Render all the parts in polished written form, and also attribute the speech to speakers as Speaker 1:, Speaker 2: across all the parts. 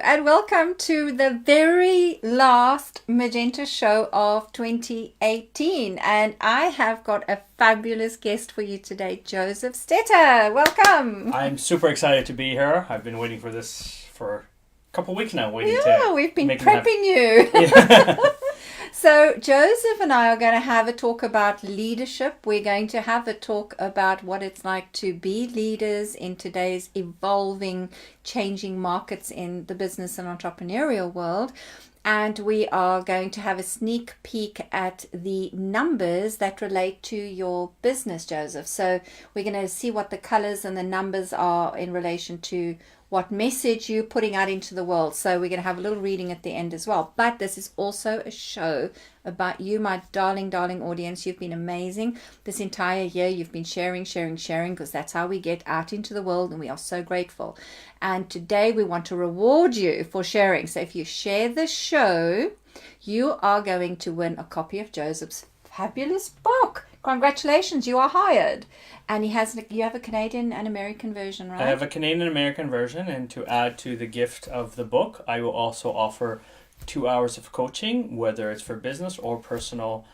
Speaker 1: and welcome to the very last Magenta show of 2018. And I have got a fabulous guest for you today, Josef Stetter. Welcome.
Speaker 2: I'm super excited to be here. I've been waiting for this for a couple of weeks now.
Speaker 1: We've been prepping you. Yeah. So Josef and I are going to have a talk about leadership. We're going to have a talk about what it's like to be leaders in today's evolving, changing markets in the business and entrepreneurial world. And we are going to have a sneak peek at the numbers that relate to your business, Josef. So we're going to see what the colors and the numbers are in relation to what message you're putting out into the world. So we're going to have a little reading at the end as well. But this is also a show about you, my darling, darling audience. You've been amazing this entire year. You've been sharing, because that's how we get out into the world, and we are so grateful. And today we want to reward you for sharing. So if you share the show, you are going to win a copy of Josef's fabulous book. Congratulations, you are hired. And you have a Canadian and American version, right?
Speaker 2: I have a Canadian and American version, and to add to the gift of the book, I will also offer 2 hours of coaching, whether it's for business or personal,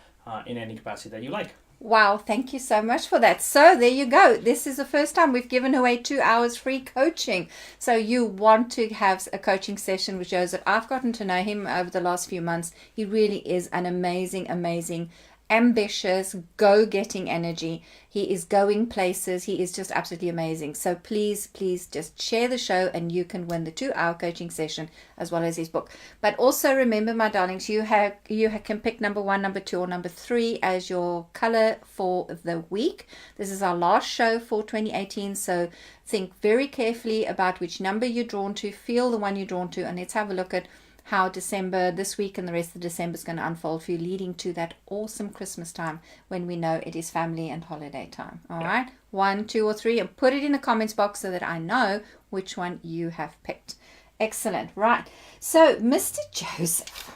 Speaker 2: in any capacity that you like.
Speaker 1: Wow, thank you so much for that. So there you go. This is the first time we've given away 2 hours free coaching. So you want to have a coaching session with Josef. I've gotten to know him over the last few months. He really is an amazing, ambitious, go-getting energy. He is going places. He is just absolutely amazing. So please just share the show and you can win the 2-hour coaching session as well as his book. But also remember, my darlings, you can pick number 1, number 2, or number 3 as your color for the week. This is our last show for 2018. So think very carefully about which number you're drawn to. Feel the one you're drawn to, and let's have a look at how December, this week and the rest of December is going to unfold for you, leading to that awesome Christmas time when we know it is family and holiday time. All right? 1, 2, or 3, and put it in the comments box so that I know which one you have picked. Excellent. Right. So, Mr. Josef,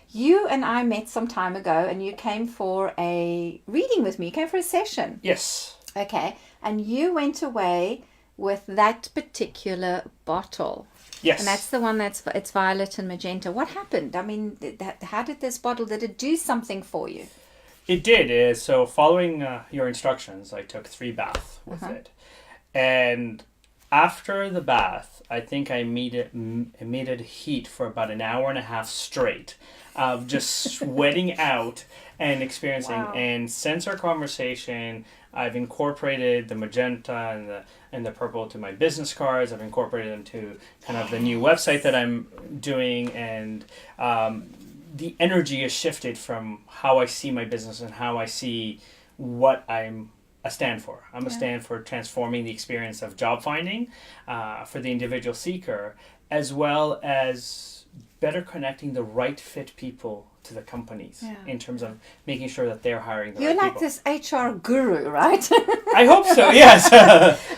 Speaker 1: you and I met some time ago and you came for a reading with me. You came for a session.
Speaker 2: Yes.
Speaker 1: Okay. And you went away with that particular bottle.
Speaker 2: Yes.
Speaker 1: And that's the one it's violet and magenta. What happened? I mean, how did this bottle, did it do something for you?
Speaker 2: It did. So following your instructions, I took 3 baths with it. And after the bath, I think I emitted heat for about an hour and a half straight of just sweating out and experiencing. Wow. And since our conversation, I've incorporated the magenta and the purple to my business cards. I've incorporated them to kind of the new website that I'm doing, and the energy has shifted from how I see my business and how I see what I'm a stand for. I'm a stand for transforming the experience of job finding for the individual seeker, as well as better connecting the right fit people to the companies in terms of making sure that they're hiring the right people.
Speaker 1: You're like this HR guru, right?
Speaker 2: I hope so, yes.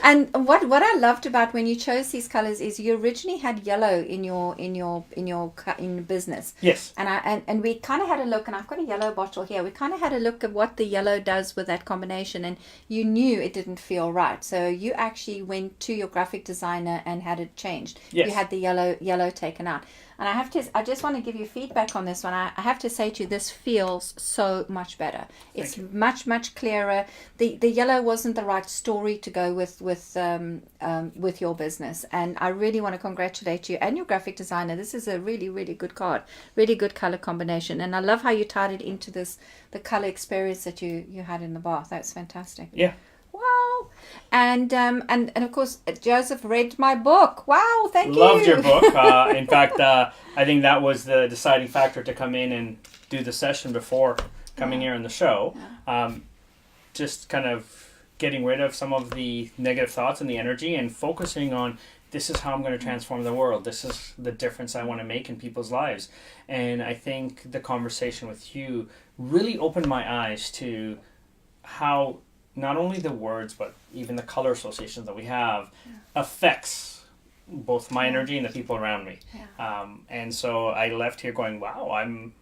Speaker 1: And what I loved about when you chose these colors is you originally had yellow in your business.
Speaker 2: Yes.
Speaker 1: And we kind of had a look, and I've got a yellow bottle here. We kind of had a look at what the yellow does with that combination, and you knew it didn't feel right. So you actually went to your graphic designer and had it changed.
Speaker 2: Yes.
Speaker 1: You had the yellow taken out. And I just want to give you feedback on this one. I have to say to you, this feels so much better. It's much, much clearer. The yellow wasn't the right story to go with your business. And I really want to congratulate you and your graphic designer. This is a really, really good card. Really good color combination. And I love how you tied it into the color experience that you had in the bath. That's fantastic.
Speaker 2: Yeah.
Speaker 1: Wow. And of course, Josef read my book. Wow, thank you.
Speaker 2: Loved your book. In fact, I think that was the deciding factor to come in and do the session before coming here on the show. Just kind of getting rid of some of the negative thoughts and the energy and focusing on, this is how I'm going to transform the world. This is the difference I want to make in people's lives. And I think the conversation with you really opened my eyes to how not only the words, but even the color associations that we have affects both my energy and the people around me. And so I left here going, wow, I'm,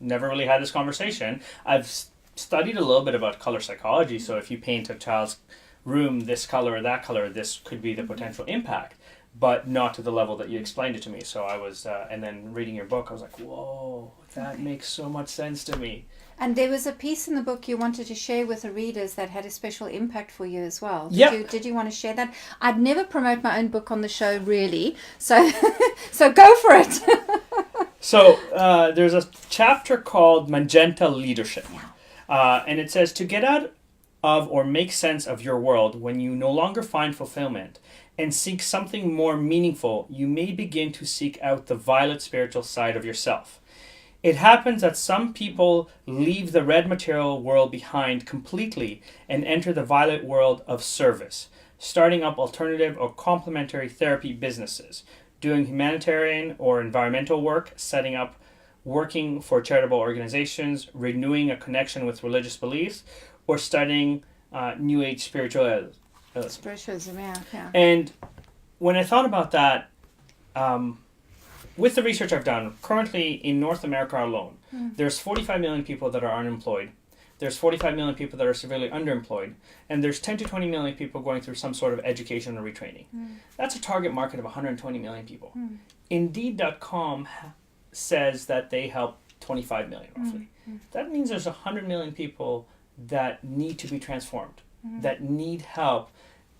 Speaker 2: never really had this conversation. I've studied a little bit about color psychology. So if you paint a child's room this color or that color, this could be the potential impact. but not to the level that you explained it to me. So I was, and then reading your book, I was like, whoa, that makes so much sense to me.
Speaker 1: And there was a piece in the book you wanted to share with the readers that had a special impact for you as well. Did you want to share that? I'd never promote my own book on the show, really. So, so go for it.
Speaker 2: So there's a chapter called Magenta Leadership. And it says, to get out of or make sense of your world when you no longer find fulfillment and seek something more meaningful, you may begin to seek out the violet spiritual side of yourself. It happens that some people leave the red material world behind completely and enter the violet world of service, starting up alternative or complementary therapy businesses, doing humanitarian or environmental work, setting up working for charitable organizations, renewing a connection with religious beliefs, or studying New Age spiritualism.
Speaker 1: Spiritualism, yeah.
Speaker 2: And when I thought about that, with the research I've done, currently in North America alone, there's 45 million people that are unemployed. There's 45 million people that are severely underemployed. And there's 10 to 20 million people going through some sort of education or retraining. That's a target market of 120 million people. Indeed.com says that they help 25 million roughly. That means there's 100 million people that need to be transformed, that need help,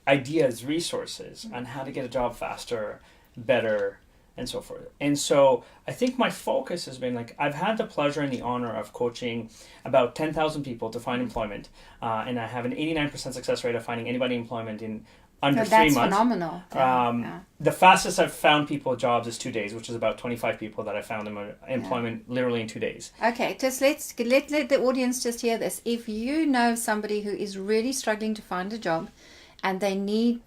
Speaker 2: ideas, resources on how to get a job faster, better, and so forth. And so I think my focus has been like, I've had the pleasure and the honor of coaching about 10,000 people to find employment. And I have an 89% success rate of finding anybody employment in under 3 months.
Speaker 1: That's phenomenal.
Speaker 2: The fastest I've found people jobs is 2 days, which is about 25 people that I found them employment literally in 2 days.
Speaker 1: Okay, just let the audience just hear this. If you know somebody who is really struggling to find a job, and they need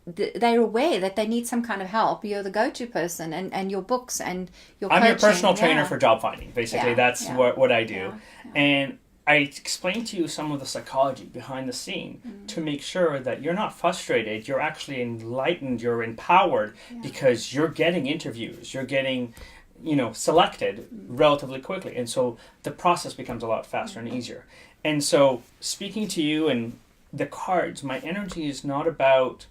Speaker 1: they're aware that they need some kind of help, you're the go-to person, and your books and your coaching.
Speaker 2: I'm your personal trainer for job finding. Basically, that's what I do. And I explain to you some of the psychology behind the scene to make sure that you're not frustrated, you're actually enlightened, you're empowered, because you're getting interviews, you're getting selected relatively quickly. And so the process becomes a lot faster and easier. And so speaking to you and the cards, my energy is not about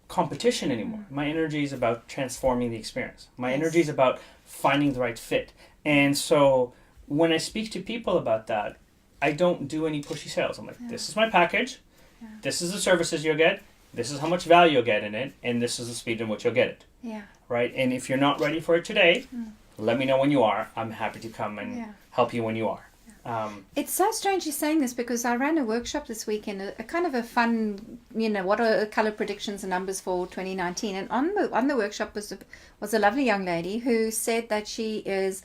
Speaker 2: competition anymore. My energy is about transforming the experience. My energy is about finding the right fit. And so when I speak to people about that, I don't do any pushy sales. I'm like, this is my package. This is the services you'll get. This is how much value you'll get in it. And this is the speed in which you'll get it. Right? And if you're not ready for it today, let me know when you are. I'm happy to come and help you when you are.
Speaker 1: It's so strange you're saying this, because I ran a workshop this weekend, a kind of a fun, what are color predictions and numbers for 2019, and on the workshop was a lovely young lady who said that she is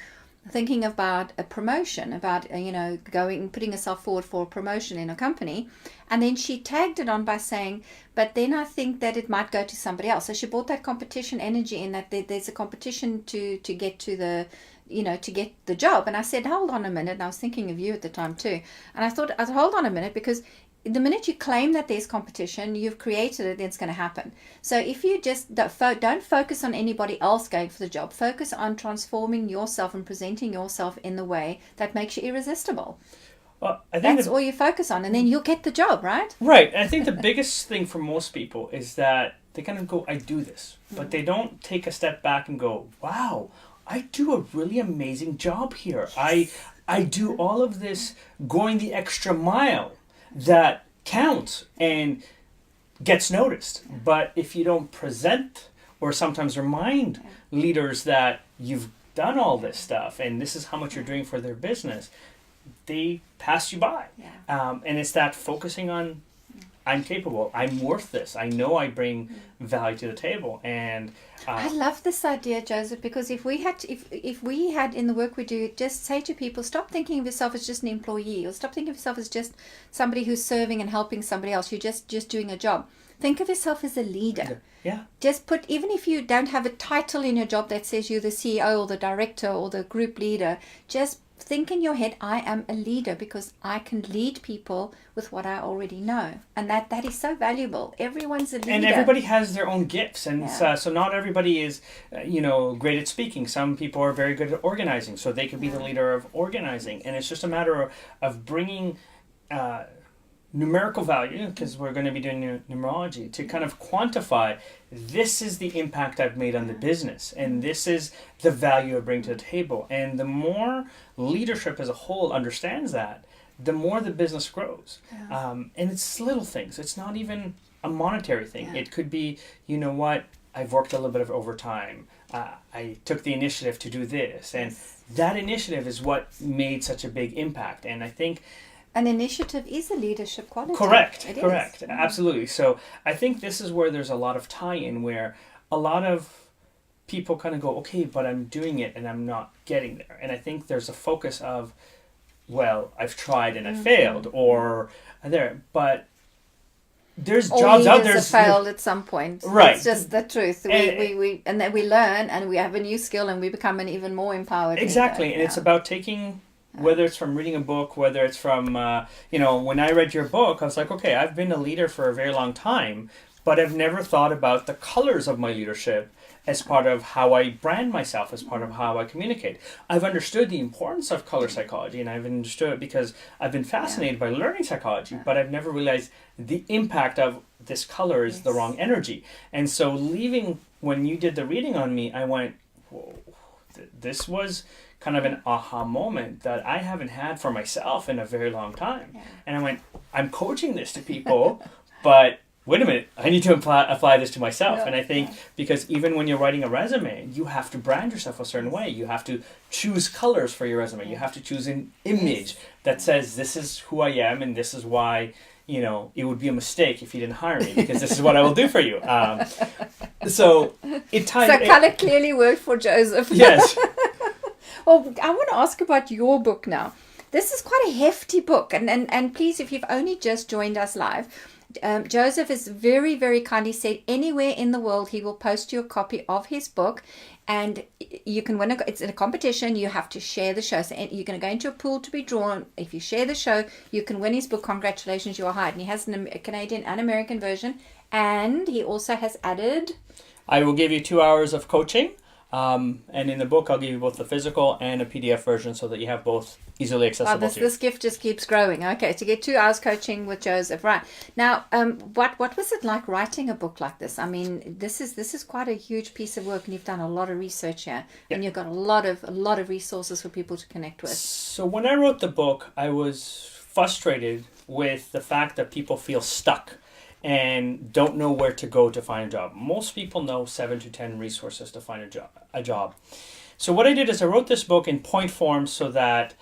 Speaker 1: thinking about a promotion, about putting herself forward for a promotion in a company, and then she tagged it on by saying, but then I think that it might go to somebody else. So she brought that competition energy in, that there's a competition to get to the to get the job. And I said, hold on a minute. And I was thinking of you at the time too. And I thought, hold on a minute, because the minute you claim that there's competition, you've created it, then it's going to happen. So if you just don't focus on anybody else going for the job, focus on transforming yourself and presenting yourself in the way that makes you irresistible.
Speaker 2: Well, I think
Speaker 1: that's all you focus on, and then you'll get the job, right?
Speaker 2: Right. And I think the biggest thing for most people is that they kind of go, I do this, but they don't take a step back and go, wow, I do a really amazing job here. I do all of this going the extra mile that counts and gets noticed. But if you don't present or sometimes remind leaders that you've done all this stuff and this is how much you're doing for their business, they pass you by. And it's that focusing on, I'm capable, I'm worth this, I know I bring value to the table. And
Speaker 1: I love this idea, Joseph, because if we had in the work we do, just say to people, stop thinking of yourself as just an employee, or stop thinking of yourself as just somebody who's serving and helping somebody else. You're just doing a job. Think of yourself as a leader. Just even if you don't have a title in your job that says you're the CEO or the director or the group leader, just think in your head, I am a leader because I can lead people with what I already know. And that is so valuable. Everyone's a leader.
Speaker 2: And everybody has their own gifts. And so not everybody is, great at speaking. Some people are very good at organizing. So they could be the leader of organizing. And it's just a matter of bringing numerical value, because we're going to be doing numerology, to kind of quantify, this is the impact I've made on the business, and this is the value I bring to the table. And the more leadership as a whole understands that, the more the business grows.
Speaker 1: Yeah.
Speaker 2: And it's little things. It's not even a monetary thing.
Speaker 1: Yeah.
Speaker 2: It could be, you know what, I've worked a little bit of overtime. I took the initiative to do this. And that initiative is what made such a big impact. And I think
Speaker 1: an initiative is a leadership quality.
Speaker 2: Correct.
Speaker 1: It
Speaker 2: Correct.
Speaker 1: is.
Speaker 2: Absolutely. So I think this is where there's a lot of tie-in, where a lot of people kind of go, okay, but I'm doing it and I'm not getting there. And I think there's a focus of, well, I've tried and I failed, or there, but there's
Speaker 1: all
Speaker 2: jobs out there.
Speaker 1: Have failed at some point.
Speaker 2: Right.
Speaker 1: It's just the truth. And then we learn and we have a new skill and we become an even more empowered
Speaker 2: Exactly.
Speaker 1: leader.
Speaker 2: And it's about taking, whether it's from reading a book, whether it's from, when I read your book, I was like, okay, I've been a leader for a very long time, but I've never thought about the colors of my leadership as part of how I brand myself, as part of how I communicate. I've understood the importance of color psychology, and I've understood it because I've been fascinated by learning psychology, but I've never realized the impact of this color is the wrong energy. And so when you did the reading on me, I went, whoa, this was kind of an aha moment that I haven't had for myself in a very long time. Yeah. And I went, I'm coaching this to people, but wait a minute, I need to apply this to myself. And I think because even when you're writing a resume, you have to brand yourself a certain way. You have to choose colors for your resume. You have to choose an image that says, this is who I am and this is why, it would be a mistake if you didn't hire me, because this is what I will do for you. So it ties...
Speaker 1: So color clearly worked for Joseph.
Speaker 2: Yes.
Speaker 1: Well, I want to ask about your book now. This is quite a hefty book. And please, if you've only just joined us live, Joseph has very, very kindly said anywhere in the world he will post you a copy of his book, and you can win. It's in a competition. You have to share the show. So you're going to go into a pool to be drawn. If you share the show, you can win his book. Congratulations, you are hired. And he has a Canadian and American version, and he also has added...
Speaker 2: I will give you 2 hours of coaching. And in the book, I'll give you both the physical and a PDF version so that you have both easily accessible to you.
Speaker 1: This gift just keeps growing. Okay, to get 2 hours coaching with Joseph. Right. Now, what was it like writing a book like this? I mean, this is quite a huge piece of work, and you've done a lot of research here. Yep. And you've got a lot of resources for people to connect with. So
Speaker 2: when I wrote the book, I was frustrated with the fact that people feel stuck and don't know where to go to find a job. Most people know 7 to 10 resources to find a job. So what I did is I wrote this book in point form so that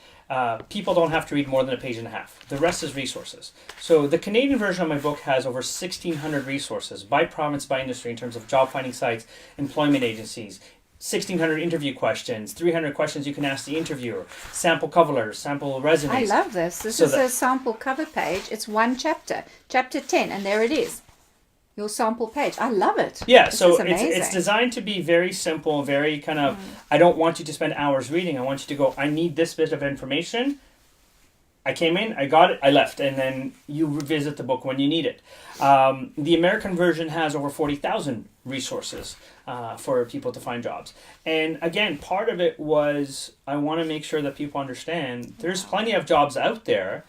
Speaker 2: people don't have to read more than a page and a half. The rest is resources. So the Canadian version of my book has over 1,600 resources by province, by industry, in terms of job finding sites, employment agencies, 1,600 interview questions, 300 questions you can ask the interviewer, sample cover letters, sample resumes.
Speaker 1: I love this. This is a sample cover page. It's one chapter, chapter 10, and there it is. Your sample page. I love it.
Speaker 2: Yeah, so it's designed to be very simple, very kind of, I don't want you to spend hours reading. I want you to go, I need this bit of information. I came in, I got it, I left, and then you revisit the book when you need it. The American version has over 40,000 resources for people to find jobs. And again, part of it was I want to make sure that people understand there's plenty of jobs out there.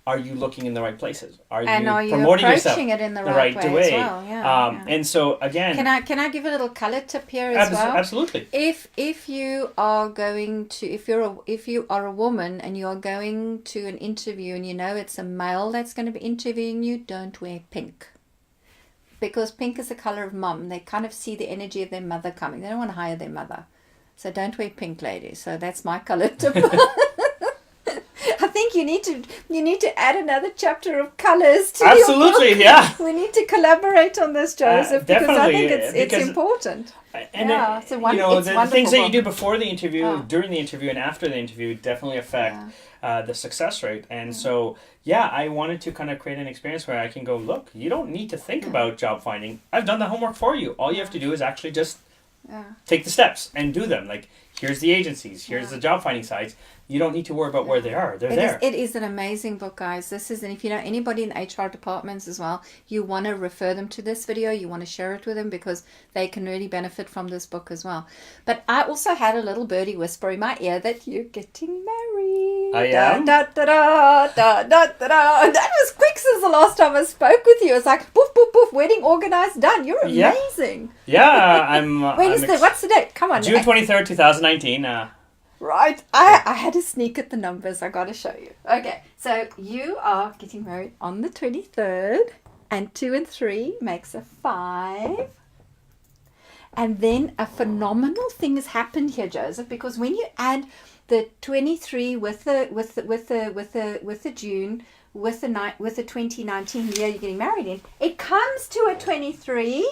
Speaker 2: Are you looking in the right places? Are you promoting yourself
Speaker 1: it in the right way? As well? Yeah.
Speaker 2: And so again,
Speaker 1: can I give a little color tip here as well?
Speaker 2: Absolutely.
Speaker 1: If you are going to if you are a woman and you are going to an interview and you know it's a male that's going to be interviewing you, don't wear pink. Because pink is the color of mom. They kind of see the energy of their mother coming. They don't want to hire their mother. So don't wear pink, ladies. So that's my color tip. I think you need to add another chapter of colors to your book.
Speaker 2: Yeah.
Speaker 1: We need to collaborate on this, Joseph, because I think it's important.
Speaker 2: And
Speaker 1: it's
Speaker 2: the things that you do before the interview, during the interview, and after the interview definitely affect the success rate. And so, I wanted to kind of create an experience where I can go, look, you don't need to think about job finding. I've done the homework for you. All you have to do is actually just take the steps and do them. Like, here's the agencies, here's the job finding sites. You don't need to worry about where they are. They're there.
Speaker 1: It is an amazing book, guys. And if you know anybody in HR departments as well, you want to refer them to this video. You want to share it with them because they can really benefit from this book as well. But I also had a little birdie whisper in my ear that you're getting married.
Speaker 2: I am.
Speaker 1: Da, da, da, da, da, da, da. That was quick since the last time I spoke with you. It's like, poof, poof, poof, wedding organized, done. You're amazing.
Speaker 2: Yeah,
Speaker 1: What's the date? Come on.
Speaker 2: June 23rd, 2019.
Speaker 1: Right. I had to sneak at the numbers. I got to show you. Okay. So you are getting married on the 23rd. And 2 and 3 makes a 5. And then a phenomenal thing has happened here, Joseph, because when you add the 23 with the June, with the 2019 year you're getting married in, it comes to a 23.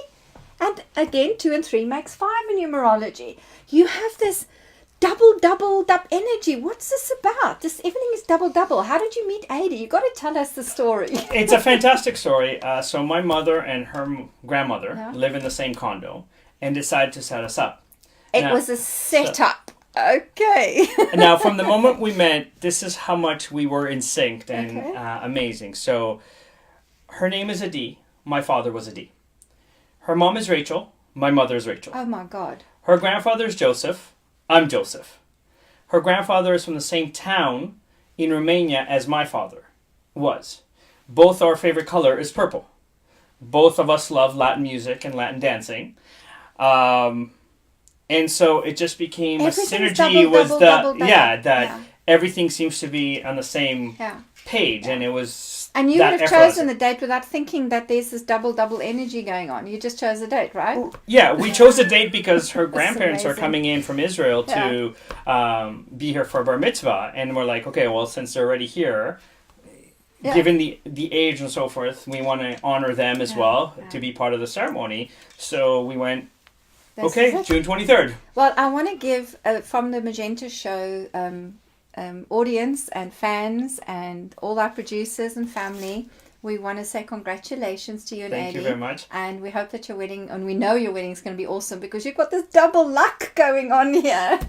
Speaker 1: And again, 2 and 3 makes 5 in numerology. You have this doubled up energy. What's this about? Everything is double. How did you meet Ada? You got to tell us the story.
Speaker 2: It's a fantastic story. So my mother and her grandmother live in the same condo and decided to set us up.
Speaker 1: It was a setup. Okay.
Speaker 2: Now, from the moment we met, this is how much we were in sync and amazing. So her name is Adi. My father was Adi. Her mom is Rachel. My mother is Rachel.
Speaker 1: Oh my God.
Speaker 2: Her grandfather is Josef. I'm Joseph. Her grandfather is from the same town in Romania as my father was. Both our favorite color is purple. Both of us love Latin music and Latin dancing. And so it just became a synergy everything seems to be on the same page. And it was
Speaker 1: and you would have chosen the date without thinking that there's this double energy going on. You just chose the date, right?
Speaker 2: Yeah, we chose the date because her grandparents are coming in from Israel to be here for bar mitzvah. And we're like, okay, well, since they're already here, given the age and so forth, we want to honor them as well to be part of the ceremony. So we went, June 23rd.
Speaker 1: Well, I want to give, from the Magenta show, audience and fans and all our producers and family, we want to say congratulations to you and Adi.
Speaker 2: Thank you very much.
Speaker 1: And we hope that your wedding, and we know your wedding is going to be awesome because you've got this double luck going on here.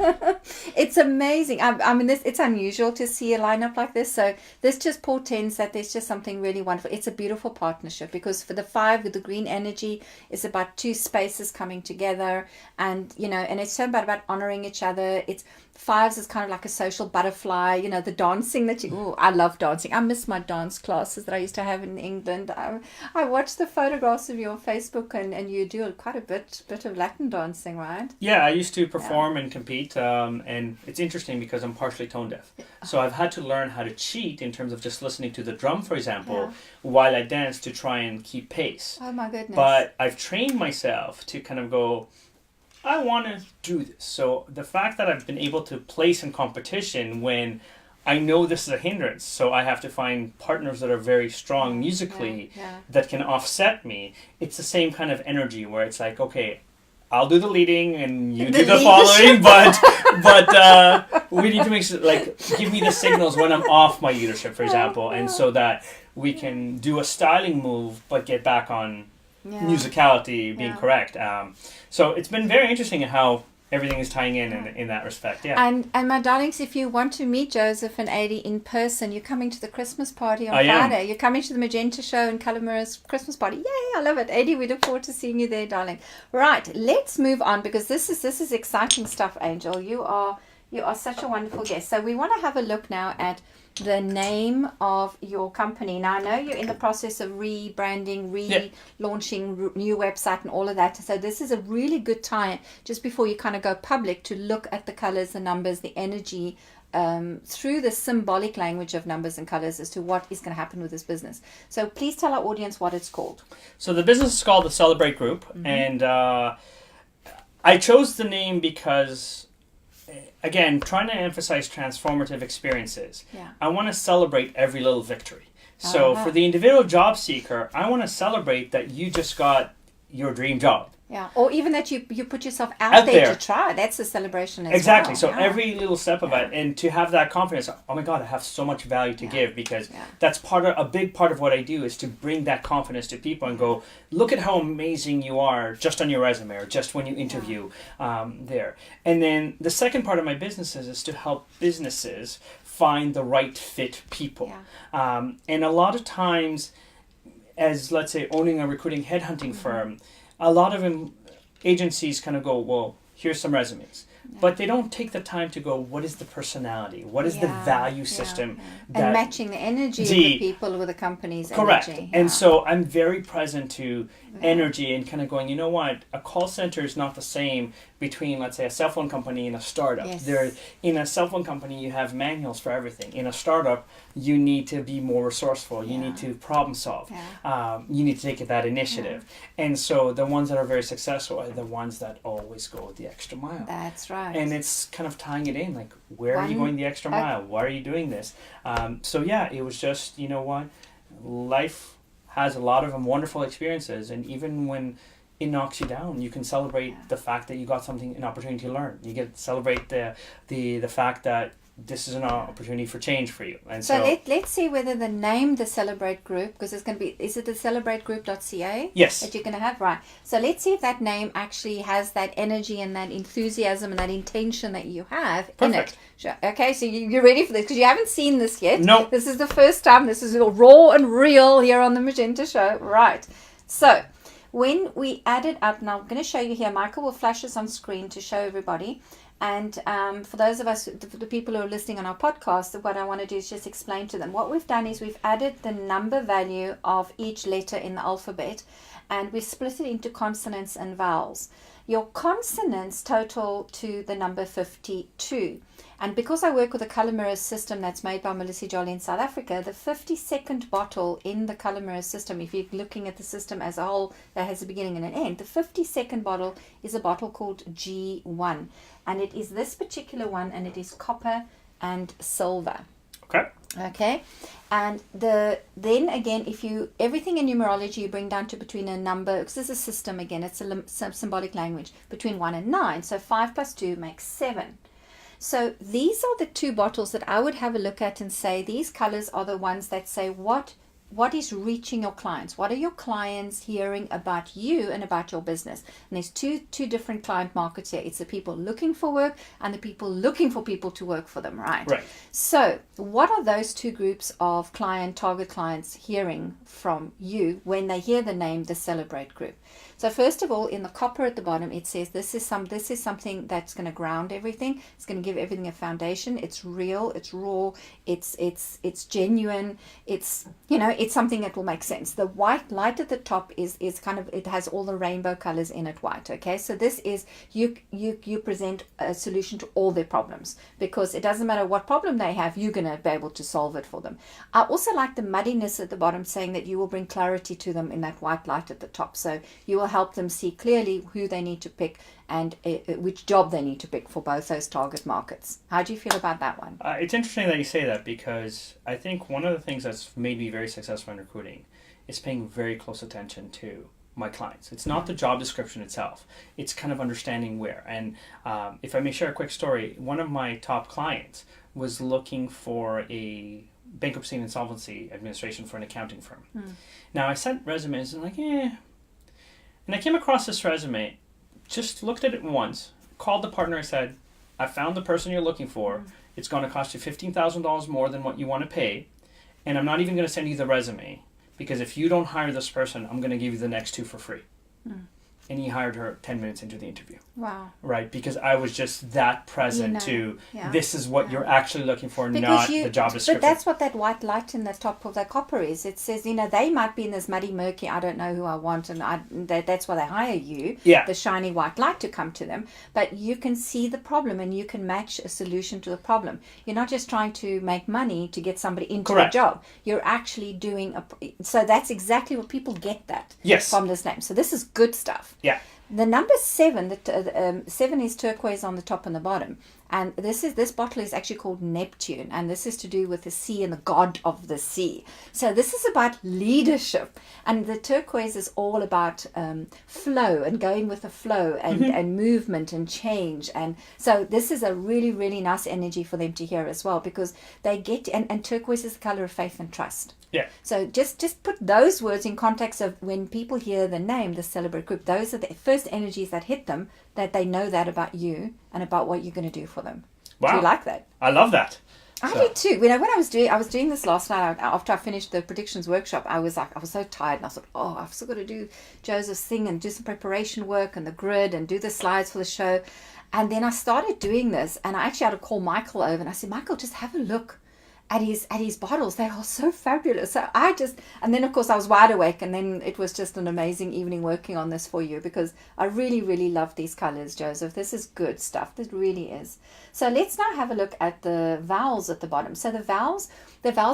Speaker 1: It's amazing. I mean, it's unusual to see a lineup like this. So this just portends that there's just something really wonderful. It's a beautiful partnership because for the 5 with the green energy, it's about 2 spaces coming together, and and it's so about honoring each other. It's 5s is kind of like a social butterfly, the dancing that I love dancing. I miss my dance classes that I used to have in England. I watched the photographs of you on Facebook and you do quite a bit of Latin dancing, right?
Speaker 2: Yeah, I used to perform and compete, and it's interesting because I'm partially tone deaf. So I've had to learn how to cheat in terms of just listening to the drum, for example, while I dance to try and keep pace.
Speaker 1: Oh my goodness.
Speaker 2: But I've trained myself to kind of go, I want to do this. So the fact that I've been able to place in competition when I know this is a hindrance, so I have to find partners that are very strong musically that can offset me. It's the same kind of energy where it's like, okay, I'll do the leading and you do the following, but we need to make sure, give me the signals when I'm off my leadership, for example, and so that we can do a styling move but get back on musicality being correct. So it's been very interesting how everything is tying in that respect. Yeah.
Speaker 1: And my darlings, if you want to meet Joseph and Adi in person, you're coming to the Christmas party on Friday. You're coming to the Magenta show and Calamara's Christmas party. Yay, I love it. Adi, we look forward to seeing you there, darling. Right, let's move on because this is exciting stuff, Angel. You are such a wonderful guest. So we want to have a look now at the name of your company. Now, I know you're in the process of rebranding, relaunching, new website and all of that. So this is a really good time just before you kind of go public to look at the colors, the numbers, the energy through the symbolic language of numbers and colors as to what is going to happen with this business. So please tell our audience what it's called.
Speaker 2: So the business is called the Celebrate Group. And I chose the name because, again, trying to emphasize transformative experiences. I want to celebrate every little victory. So for the individual job seeker, I want to celebrate that you just got your dream job.
Speaker 1: Yeah, or even that you put yourself out there to try. That's a celebration as
Speaker 2: exactly.
Speaker 1: well.
Speaker 2: So every little step of it, and to have that confidence, oh my God, I have so much value to give, because that's a big part of what I do is to bring that confidence to people and go, look at how amazing you are just on your resume or just when you interview there. And then the second part of my business is to help businesses find the right fit people. And a lot of times, as let's say owning a recruiting headhunting firm, a lot of agencies kind of go, well, here's some resumes. but they don't take the time to go, what is the personality? What is the value system?
Speaker 1: And matching the energy of the people with the company's
Speaker 2: correct.
Speaker 1: energy.
Speaker 2: And so I'm very present to energy and kind of going, you know what? A call center is not the same between, let's say, a cell phone company and a startup.
Speaker 1: Yes.
Speaker 2: In a cell phone company, you have manuals for everything. In a startup, you need to be more resourceful. You need to problem solve. You need to take that initiative. And so the ones that are very successful are the ones that always go the extra mile.
Speaker 1: That's right.
Speaker 2: And it's kind of tying it in, like, where are you going the extra mile? Why are you doing this? So it was just, you know what? Life has a lot of wonderful experiences, and even when it knocks you down, you can celebrate the fact that you got an opportunity to learn. You get to celebrate the fact that this is an opportunity for change for you. And so
Speaker 1: let's see whether the name, the Celebrate Group, because it's going to be, is it the celebrategroup.ca?
Speaker 2: Yes.
Speaker 1: That you're going to have, right. So let's see if that name actually has that energy and that enthusiasm and that intention that you have in it. Sure. Okay, so you're ready for this, because you haven't seen this yet.
Speaker 2: No.
Speaker 1: This is the first time. This is raw and real here on the Magenta Show. Right. So when we add it up, now I'm going to show you here. Michael will flash this on screen to show everybody. And for those of us, the people who are listening on our podcast, what I want to do is just explain to them. What we've done is we've added the number value of each letter in the alphabet, and we split it into consonants and vowels. Your consonants total to the number 52. And because I work with a color mirror system that's made by Melissa Jolly in South Africa, the 52nd bottle in the color mirror system, if you're looking at the system as a whole that has a beginning and an end, the 52nd bottle is a bottle called G1. And it is this particular one, and it is copper and silver. Okay. And then again, if everything in numerology you bring down to between a number, because this is a system again, it's a symbolic language, between 1 and 9. So 5 plus 2 makes 7. So these are the two bottles that I would have a look at and say, these colors are the ones that say what is reaching your clients. What are your clients hearing about you and about your business? And there's two different client markets here. It's the people looking for work and the people looking for people to work for them, right? So what are those two groups of target clients hearing from you when they hear the name, the Celebrate Group? So first of all, in the copper at the bottom, it says this is something that's going to ground everything. It's going to give everything a foundation. It's real. It's raw. It's genuine. It's something that will make sense. The white light at the top is kind of, it has all the rainbow colors in it white. Okay, so this is you present a solution to all their problems, because it doesn't matter what problem they have, you're going to be able to solve it for them. I also like the muddiness at the bottom, saying that you will bring clarity to them in that white light at the top. So you will help them see clearly who they need to pick and which job they need to pick for both those target markets. How do you feel about that one?
Speaker 2: It's interesting that you say that, because I think one of the things that's made me very successful in recruiting is paying very close attention to my clients. It's not the job description itself. It's kind of understanding where. And if I may share a quick story, one of my top clients was looking for a bankruptcy and insolvency administration for an accounting firm. Now I sent resumes and and I came across this resume, just looked at it once, called the partner and said, I found the person you're looking for. It's going to cost you $15,000 more than what you want to pay. And I'm not even going to send you the resume, because if you don't hire this person, I'm going to give you the next 2 for free. And he hired her 10 minutes into the interview.
Speaker 1: Wow.
Speaker 2: Right? Because I was just that present this is what you're actually looking for, because not the job description.
Speaker 1: But that's what that white light in the top of the copper is. It says, they might be in this muddy, murky, I don't know who I want, and that's why they hire you, the shiny white light to come to them. But you can see the problem, and you can match a solution to the problem. You're not just trying to make money to get somebody into a job. You're actually doing so that's exactly what people get from this name. So this is good stuff.
Speaker 2: Yeah.
Speaker 1: The number 7, 7 is turquoise on the top and the bottom. And this bottle is actually called Neptune, and this is to do with the sea and the god of the sea. So this is about leadership, and the turquoise is all about flow and going with the flow and movement and change. And so this is a really, really nice energy for them to hear as well, because they get, and turquoise is the color of faith and trust.
Speaker 2: Yeah.
Speaker 1: So just put those words in context of when people hear the name, the Celebrate Group, those are the first energies that hit them, that they know that about you and about what you're going to do for them.
Speaker 2: Wow.
Speaker 1: Do you like that?
Speaker 2: I love that.
Speaker 1: I do too. When I was doing this last night, after I finished the predictions workshop, I was so tired, and I thought, I've still got to do Josef's thing and do some preparation work and the grid and do the slides for the show. And then I started doing this, and I actually had to call Michael over, and I said, Michael, just have a look at his bottles. They are so fabulous. So and then of course I was wide awake, and then it was just an amazing evening working on this for you, because I really, really love these colors, Joseph. This is good stuff. This really is. So let's now have a look at the vowels at the bottom. So the vowels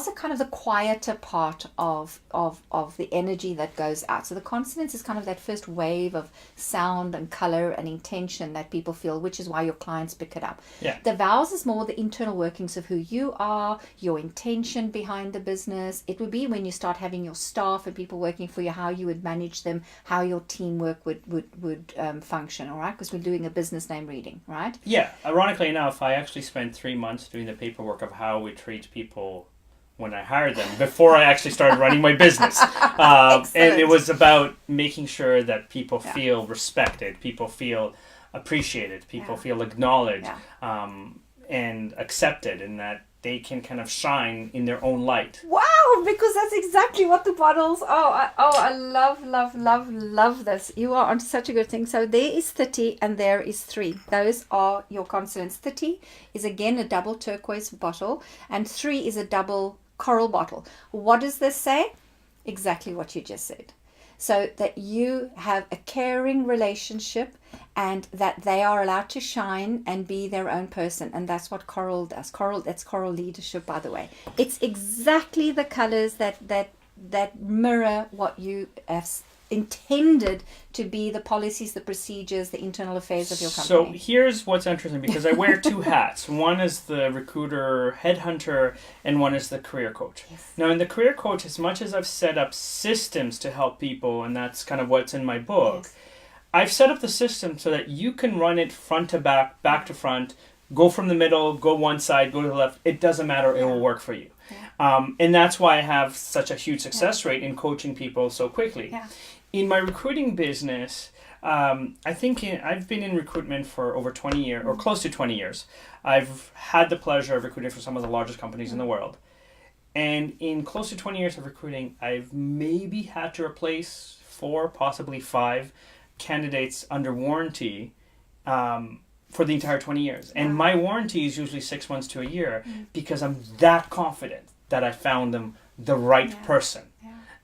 Speaker 1: are kind of the quieter part of the energy that goes out. So the consonants is kind of that first wave of sound and color and intention that people feel, which is why your clients pick it up.
Speaker 2: Yeah.
Speaker 1: The vowels is more the internal workings of who you are, your intention behind the business. It would be when you start having your staff and people working for you, how you would manage them, how your teamwork would function, all right? Because we're doing a business name reading, right?
Speaker 2: Yeah. Ironically enough, I actually spent 3 months doing the paperwork of how we treat people when I hired them before I actually started running my business. And it was about making sure that people feel respected, people feel appreciated, people feel acknowledged, and accepted, and that they can kind of shine in their own light.
Speaker 1: Wow, because that's exactly what the bottles are. I love this. You are on such a good thing. So there is 30 and there is 3. Those are your consonants. 30 is again a double turquoise bottle, and 3 is a double coral bottle. What does this say? Exactly what you just said. So that you have a caring relationship, and that they are allowed to shine and be their own person. And that's what coral does. That's coral leadership, by the way. It's exactly the colors that mirror what you have intended to be, the policies, the procedures, the internal affairs of your company.
Speaker 2: So here's what's interesting, because I wear 2 hats. One is the recruiter, headhunter, and one is the career coach.
Speaker 1: Yes.
Speaker 2: Now, in the career coach, as much as I've set up systems to help people, and that's kind of what's in my book,
Speaker 1: Yes.
Speaker 2: I've set up the system so that you can run it front to back, back to front, go from the middle, go one side, go to the left. It doesn't matter. It will work for you.
Speaker 1: Yeah.
Speaker 2: And that's why I have such a huge success rate in coaching people so quickly.
Speaker 1: Yeah.
Speaker 2: In my recruiting business, I think I've been in recruitment for over 20 years, or close to 20 years. I've had the pleasure of recruiting for some of the largest companies in the world. And in close to 20 years of recruiting, I've maybe had to replace 4, possibly 5 candidates under warranty for the entire 20 years. And my warranty is usually 6 months to a year, because I'm that confident that I found them the right person.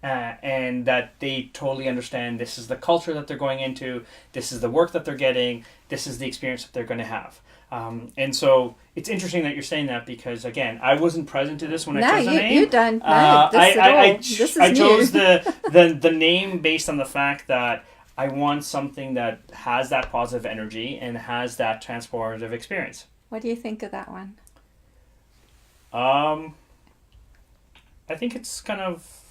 Speaker 2: And that they totally understand this is the culture that they're going into, this is the work that they're getting, this is the experience that they're going to have. And so it's interesting that you're saying that, because again, I wasn't present to this when I chose the name.
Speaker 1: No, you don't know this at all. This is
Speaker 2: I chose
Speaker 1: new.
Speaker 2: the name based on the fact that I want something that has that positive energy and has that transformative experience.
Speaker 1: What do you think of that one?
Speaker 2: I think it's kind of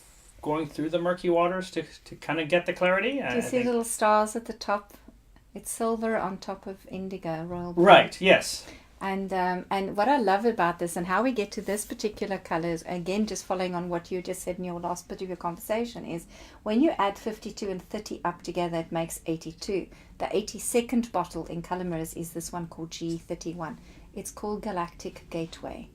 Speaker 2: going through the murky waters to kind of get the clarity.
Speaker 1: Do you see little stars at the top? It's silver on top of indigo, royal blue.
Speaker 2: Right, yes.
Speaker 1: And what I love about this, and how we get to this particular colors, again, just following on what you just said in your last bit of your conversation, is when you add 52 and 30 up together, it makes 82. The 82nd bottle in color mirrors is this one called G31. It's called Galactic Gateway.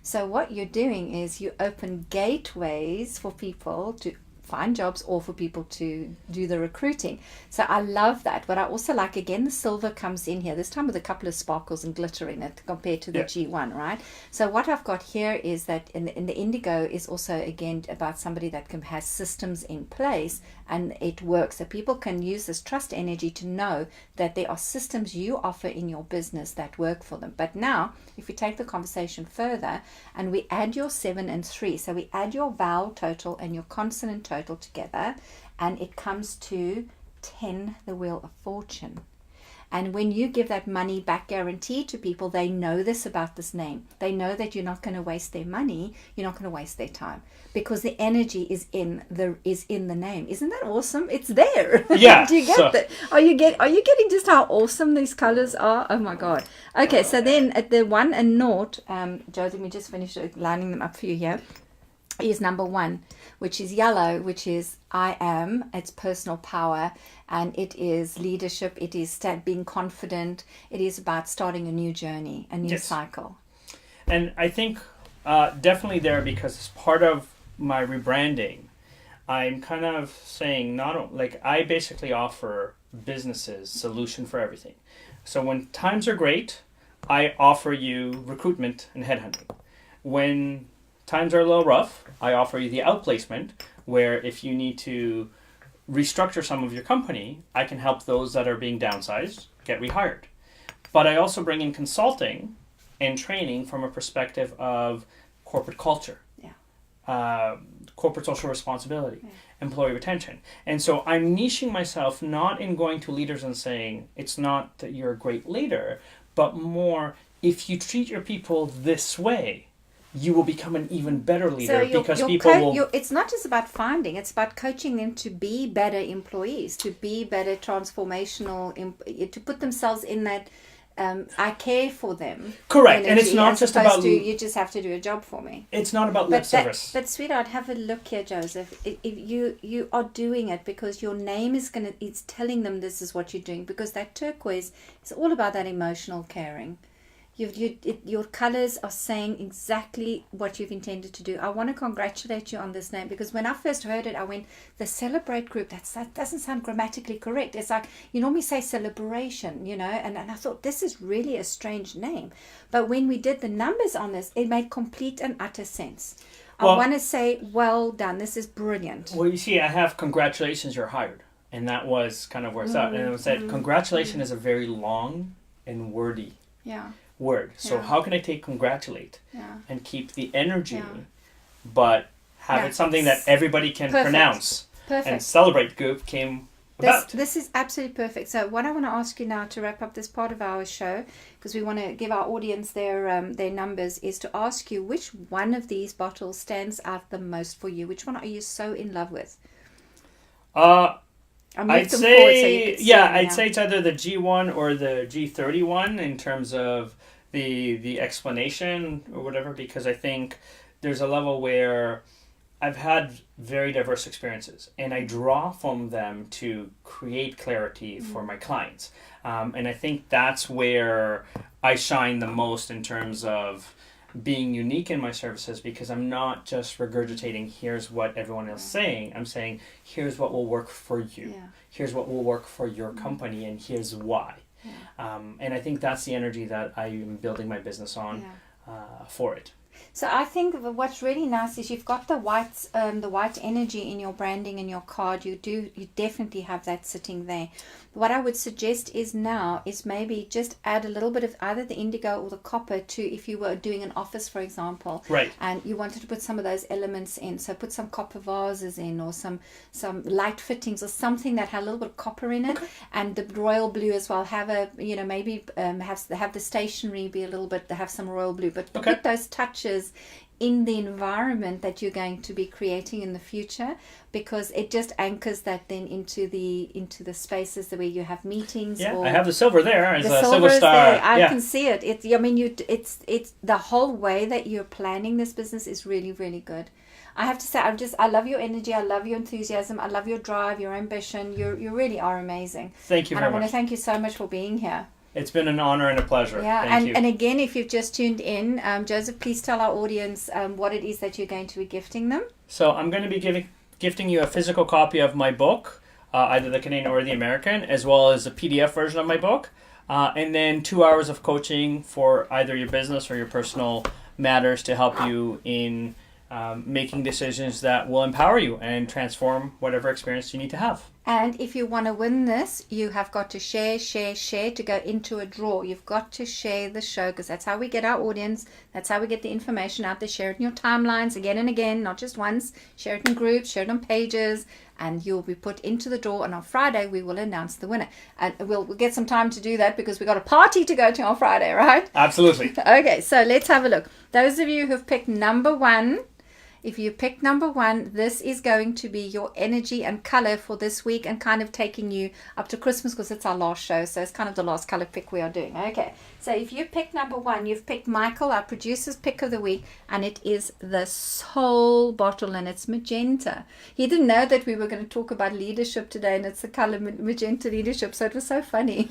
Speaker 1: So what you're doing is you open gateways for people to find jobs or for people to do the recruiting. So I love that. But I also like, again, the silver comes in here, this time with a couple of sparkles and glitter in it compared to the G1, right? So what I've got here is that in the indigo is also, again, about somebody that has systems in place and it works. So people can use this trust energy to know that there are systems you offer in your business that work for them. But now, if we take the conversation further and we add your 7 and 3, so we add your vowel total and your consonant total together, and it comes to 10, the Wheel of Fortune. And when you give that money back guarantee to people, they know this about this name. They know that you're not going to waste their money, you're not going to waste their time, because the energy is in the name. Isn't that awesome? It's there.
Speaker 2: Yeah.
Speaker 1: Do you get that? Are you getting just how awesome these colors are? Oh my God. Okay, so then at the 1 and 0, Joseph, let me just finish lining them up for you here. Is number 1, which is yellow, which is I am. It's personal power, and it is leadership. It is being confident. It is about starting a new journey, a new cycle.
Speaker 2: And I think definitely there, because as part of my rebranding, I'm kind of saying I basically offer businesses solution for everything. So when times are great, I offer you recruitment and headhunting. When times are a little rough, I offer you the outplacement, where if you need to restructure some of your company, I can help those that are being downsized get rehired. But I also bring in consulting and training from a perspective of corporate culture, corporate social responsibility, employee retention. And so I'm niching myself not in going to leaders and saying, it's not that you're a great leader, but more, if you treat your people this way, you will become an even better leader, because people will...
Speaker 1: It's not just about finding, it's about coaching them to be better employees, to be better transformational, to put themselves in that I care for them.
Speaker 2: Correct. And it's not just about...
Speaker 1: you just have to do a job for me.
Speaker 2: It's not about lip service.
Speaker 1: But sweetheart, have a look here, Joseph. If you are doing it because your name is it's telling them this is what you're doing, because that turquoise is all about that emotional caring. Your colors are saying exactly what you've intended to do. I want to congratulate you on this name, because when I first heard it, I went, the Celebrate group, that doesn't sound grammatically correct. It's like, you normally say celebration, and I thought, this is really a strange name. But when we did the numbers on this, it made complete and utter sense. I want to say, well done. This is brilliant.
Speaker 2: Well, you see, I have congratulations, you're hired. And that was kind of where it's at. And it was that congratulation is a very long and wordy word. So how can I take congratulate and keep the energy, but have it something that everybody can pronounce?
Speaker 1: Perfect.
Speaker 2: And Celebrate group came about.
Speaker 1: This is absolutely perfect. So what I want to ask you now to wrap up this part of our show, because we want to give our audience their numbers, is to ask you which one of these bottles stands out the most for you. Which one are you so in love with?
Speaker 2: I'd say it's either the G1 or the G31 in terms of the explanation or whatever, because I think there's a level where I've had very diverse experiences and I draw from them to create clarity for my clients. And I think that's where I shine the most in terms of being unique in my services, because I'm not just regurgitating here's what everyone else is saying. I'm saying here's what will work for you. Here's what will work for your company, and here's why. And I think that's the energy that I am building my business on for it.
Speaker 1: So I think what's really nice is you've got the white energy in your branding and your card. You definitely have that sitting there. What I would suggest is maybe just add a little bit of either the indigo or the copper to, if you were doing an office, for example, and you wanted to put some of those elements in. So put some copper vases in, or some light fittings, or something that had a little bit of copper in it, and the royal blue as well. Have a maybe have the stationery be a little bit, have some royal blue, but put those touches in the environment that you're going to be creating in the future, because it just anchors that then into the spaces where you have meetings.
Speaker 2: I have the silver there as a silver star.
Speaker 1: I can see it. It's the whole way that you're planning this business is really, really good. I have to say, I love your energy. I love your enthusiasm. I love your drive, your ambition. You really are amazing.
Speaker 2: Thank you very much.
Speaker 1: And I want to thank you so much for being here.
Speaker 2: It's been an honor and a pleasure. Thank you.
Speaker 1: And again, if you've just tuned in, Joseph, please tell our audience what it is that you're going to be gifting them.
Speaker 2: So I'm going to be gifting you a physical copy of my book, either the Canadian or the American, as well as a PDF version of my book, and then 2 hours of coaching for either your business or your personal matters to help you in making decisions that will empower you and transform whatever experience you need to have.
Speaker 1: And if you want to win this, you have got to share to go into a draw. You've got to share the show, because that's how we get our audience. That's how we get the information out there. Share it in your timelines again and again, not just once. Share it in groups, share it on pages, and you'll be put into the draw. And on Friday, we will announce the winner. And we'll get some time to do that, because we've got a party to go to on Friday, right?
Speaker 2: Absolutely.
Speaker 1: Okay, so let's have a look. Those of you who've picked number 1, if you pick number 1, this is going to be your energy and color for this week, and kind of taking you up to Christmas, because it's our last show. So it's kind of the last color pick we are doing. Okay. So if you pick number 1, you've picked Michael, our producer's pick of the week, and it is the Soul bottle, and it's magenta. He didn't know that we were going to talk about leadership today, and it's the color magenta leadership. So it was so funny.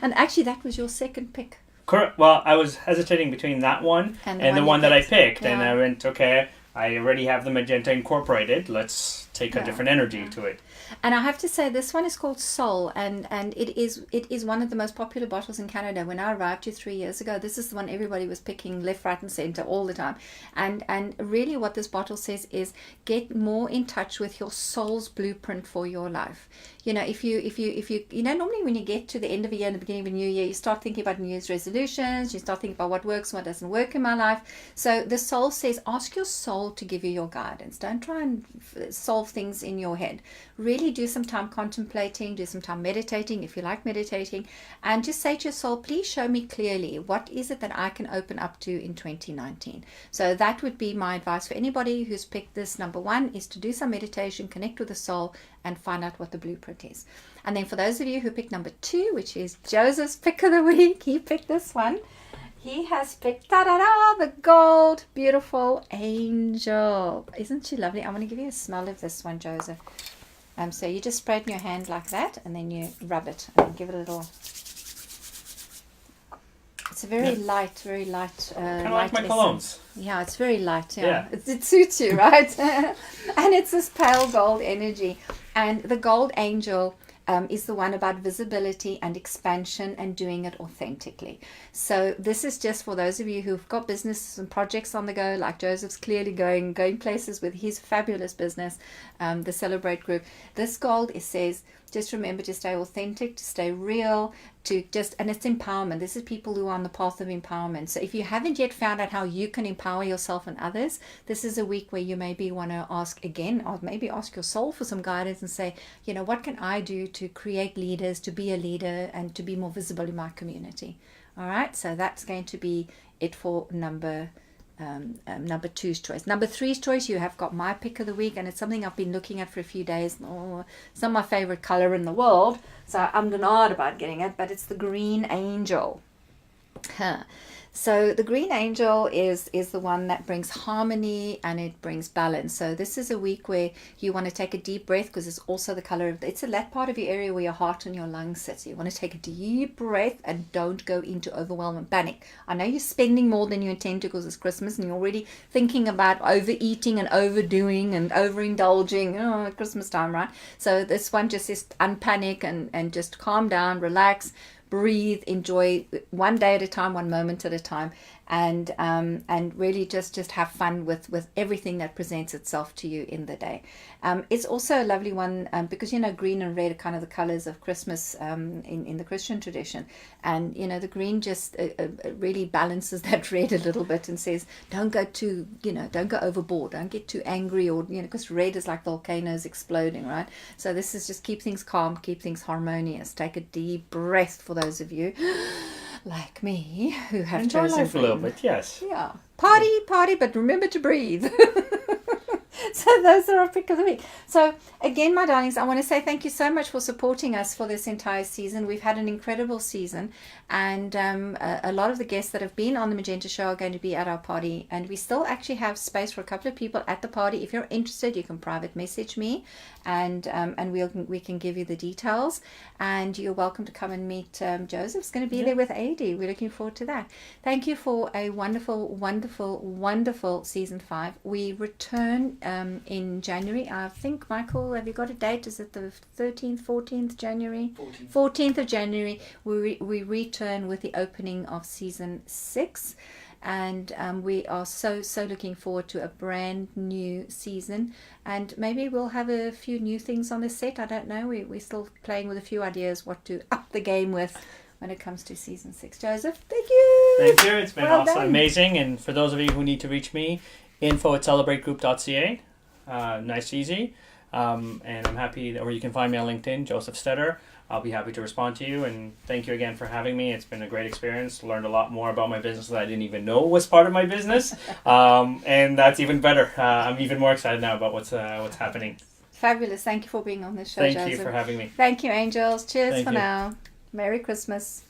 Speaker 1: And actually, that was your second pick.
Speaker 2: Correct. Well, I was hesitating between that one and the one that I picked, and I went, okay, I already have the magenta incorporated. Let's take a different energy to it.
Speaker 1: And I have to say, this one is called Soul, and it is one of the most popular bottles in Canada. When I arrived here 3 years ago, this is the one everybody was picking left, right, and center all the time. And really, what this bottle says is get more in touch with your soul's blueprint for your life. You know, if you normally when you get to the end of a year and the beginning of a new year, you start thinking about New Year's resolutions. You start thinking about what works and what doesn't work in my life. So the soul says, ask your soul to give you your guidance. Don't try and solve things in your head. Really do some time contemplating, do some time meditating if you like meditating, and just say to your soul, please show me clearly what is it that I can open up to in 2019. So that would be my advice for anybody who's picked this. Number one is to do some meditation, connect with the soul, and find out what the blueprint is. And then for those of you who picked number 2, which is Josef's pick of the week, he picked this one. He has picked the gold, beautiful angel. Isn't she lovely? I'm going to give you a smell of this one, Josef. So you just spray it in your hand like that, and then you rub it and give it a little. It's a very light, very light.
Speaker 2: Kind of like my colognes.
Speaker 1: Yeah, it's very light. Yeah. It suits you, right? And it's this pale gold energy. And the gold angel is the one about visibility and expansion and doing it authentically. So this is just for those of you who've got businesses and projects on the go, like Josef's clearly going places with his fabulous business, the Celebrate Group. This gold, it says, just remember to stay authentic, to stay real, and it's empowerment. This is people who are on the path of empowerment. So if you haven't yet found out how you can empower yourself and others, this is a week where you maybe want to ask again, or maybe ask your soul for some guidance and say, you know, what can I do to create leaders, to be a leader, and to be more visible in my community? All right, so that's going to be it for number 2's choice. Number 3's choice, you have got my pick of the week, and it's something I've been looking at for a few days. It's not my favorite color in the world, so I'm denied about getting it, but it's the green angel. So the green angel is the one that brings harmony and it brings balance. So this is a week where you want to take a deep breath, because it's also the color of, it's that part of your area where your heart and your lungs sit. So you want to take a deep breath and don't go into overwhelm and panic. I know you're spending more than you intend to because it's Christmas and you're already thinking about overeating and overdoing and overindulging at Christmas time, right? So this one just says unpanic and just calm down, relax, breathe, enjoy one day at a time, one moment at a time, and really just have fun with everything that presents itself to you in the day. It's also a lovely one because, you know, green and red are kind of the colors of Christmas in the Christian tradition, and you know, the green just really balances that red a little bit and says, don't go overboard, don't get too angry, or you know, because red is like volcanoes exploding, right? So this is just keep things calm, keep things harmonious. Take a deep breath for those of you like me who have
Speaker 2: enjoy
Speaker 1: chosen
Speaker 2: life a little bit. Yes.
Speaker 1: Yeah. Party, but remember to breathe. So those are our pick of the week. So again, my darlings, I want to say thank you so much for supporting us for this entire season. We've had an incredible season, and a lot of the guests that have been on the Magenta Show are going to be at our party, and we still actually have space for a couple of people at the party. If you're interested, you can private message me, and we can give you the details, and you're welcome to come and meet Josef's going to be there with AD. We're looking forward to that. Thank you for a wonderful, wonderful, wonderful season 5. We return in January. I think, Michael, have you got a date? Is it the 13th, 14th January? 14th of January. We return with the opening of season 6. And we are so looking forward to a brand new season, and maybe we'll have a few new things on the set. I don't know. We're still playing with a few ideas what to up the game with when it comes to season 6. Josef, thank you.
Speaker 2: Thank you. It's been
Speaker 1: well
Speaker 2: awesome,
Speaker 1: done.
Speaker 2: amazing. And for those of you who need to reach me, info@celebrategroup.ca. Nice, easy. And I'm happy or you can find me on LinkedIn, Josef Stetter. I'll be happy to respond to you, and thank you again for having me. It's been a great experience. Learned a lot more about my business that I didn't even know was part of my business, and that's even better. I'm even more excited now about what's happening.
Speaker 1: Fabulous. Thank you for being on this show,
Speaker 2: Thank
Speaker 1: Josef.
Speaker 2: you for having me.
Speaker 1: Thank you, angels. Cheers
Speaker 2: Thank
Speaker 1: for
Speaker 2: you.
Speaker 1: now. Merry Christmas.